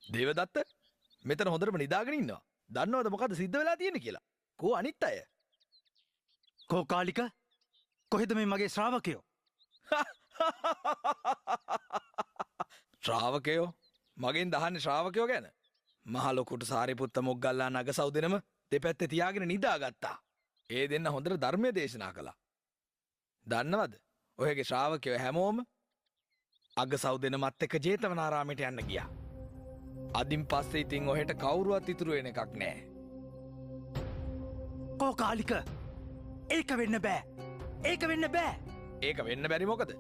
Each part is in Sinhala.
දේවදත්ත මෙතන හොඳටම නිදාගෙන ඉන්නවා. දන්නවද මොකද සිද්ධ වෙලා තියෙන්නේ කියලා? කෝ අනිත් අය? කෝකාලික කොහෙද මේ මගේ ශ්‍රාවකයෝ? ශ්‍රාවකයෝ? මගෙන් දහන්නේ ශ්‍රාවකයෝ ගැන? මහ ලොකුට සාරිපුත්ත මොග්ගල්ලා නගසව් දෙනම දෙපැත්තේ තියාගෙන නිදාගත්තා. ඒ දෙන්න හොඳට ධර්මයේ දේශනා කළා. දන්නවද? ඔයගේ ශ්‍රාවකයෝ හැමෝම අගසව් දෙනමත් එක්ක ජේතවනාරාමයට යන්න ගියා. අදින් පස්සේ ඉතින් ඔහෙට කවුරුවත් ඉතුරු වෙන එකක් නෑ. කෝකාලික ඒක වෙන්න බෑ. ඒක වෙන්න බෑ. ඒක වෙන්න බැරි මොකද?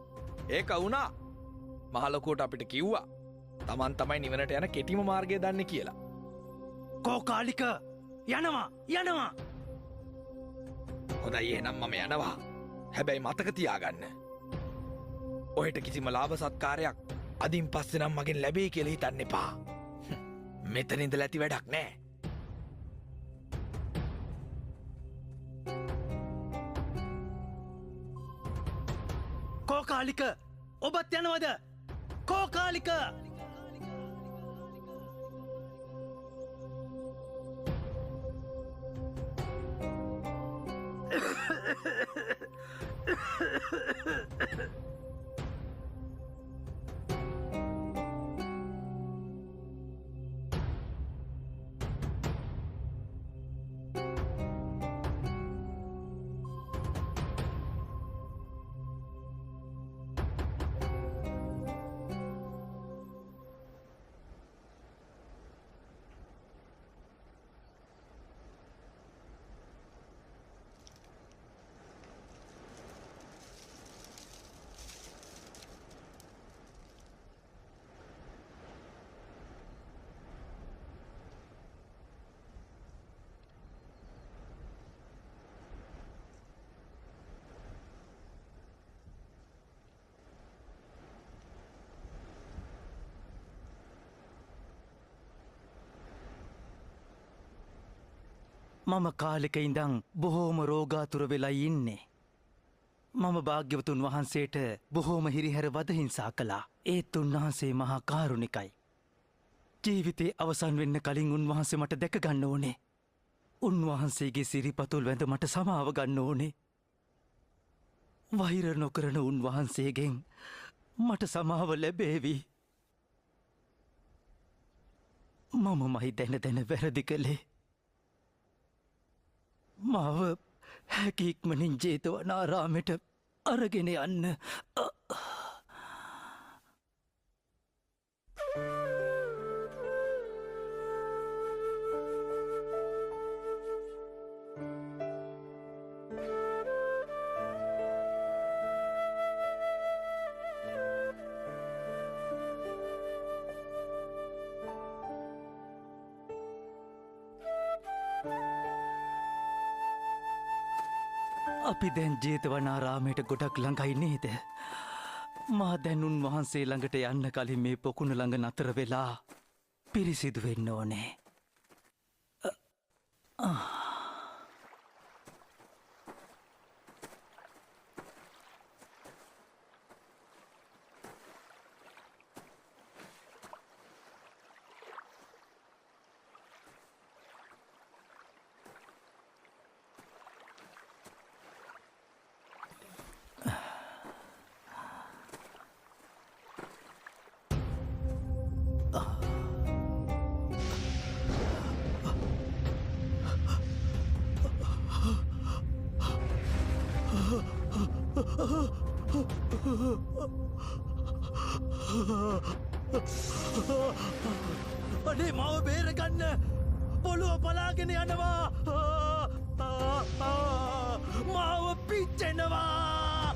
ඒක වුණා. මහ ලොකුට අපිට කිව්වා Taman තමයි නිවනට යන කෙටිම මාර්ගය දන්නේ කියලා. කෝකාලික යනවා. හොඳයි එහෙනම් මම යනවා. හැබැයි මතක තියාගන්න. ඔහෙට කිසිම ලාභ සත්කාරයක් අදින් පස්සේ නම් මගෙන් ලැබෙයි කියලා හිතන්න එපා. මෙතන ඉඳලා ඇති වැඩක් නෑ. කෝකාලික ඔබත් යනවද? කෝකාලික මම කාලෙක ඉඳන් බොහෝම රෝගාතුර වෙලා ඉන්නේ. මම භාග්‍යවතුන් වහන්සේට බොහෝම හිරිහැර වදහිංසා කළා. ඒත් උන්වහන්සේ මහා කාරුණිකයි. ජීවිතේ අවසන් වෙන්න කලින් උන්වහන්සේ මට දැක ගන්න ඕනේ. උන්වහන්සේගේ සිරිපතුල් වැඳ මට සමාව ගන්න ඕනේ. වෛර නොකරන උන්වහන්සේගෙන් මට සමාව ලැබේවි. මම මහි දැන වැරදි කළේ. මාව හැකි ඉක්මනින් ජේතවනාරාමයට අරගෙන යන්න. අපි දැන් ජේතවනාරාමයට ගොඩක් ළඟයි නේද? මා දැන් උන්වහන්සේ ළඟට යන්න කලින් මේ පොකුණ ළඟ නතර වෙලා පිරිසිදු වෙන්න ඕනේ. අනේ මාව බේරගන්න! පොළොව පලාගෙන යනවා! මාව පිච්චෙනවා!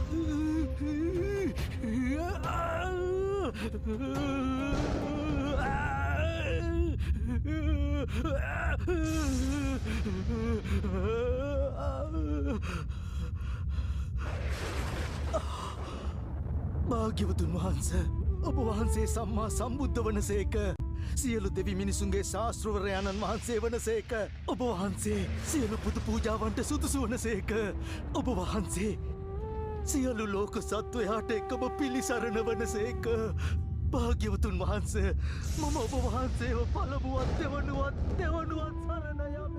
භාග්‍යවතුන් වහන්ස, ඔබ වහන්සේ සම්මා සම්බුද්ධ වනසේක. සියලු දෙවි මිනිසුන්ගේ ශාස්ත්‍රවරයාණන් වහන්සේ වනසේක. ඔබ වහන්සේ සියලු පුද පූජාවන්ට සුදුසු වනසේක. ඔබ වහන්සේ සියලු ලෝක සත්වයාට එකම පිළිසරණ වනසේක. භාග්‍යවතුන් වහන්ස මම ඔබ වහන්සේව පළමුුවත් දෙවනුවත් සරණයම.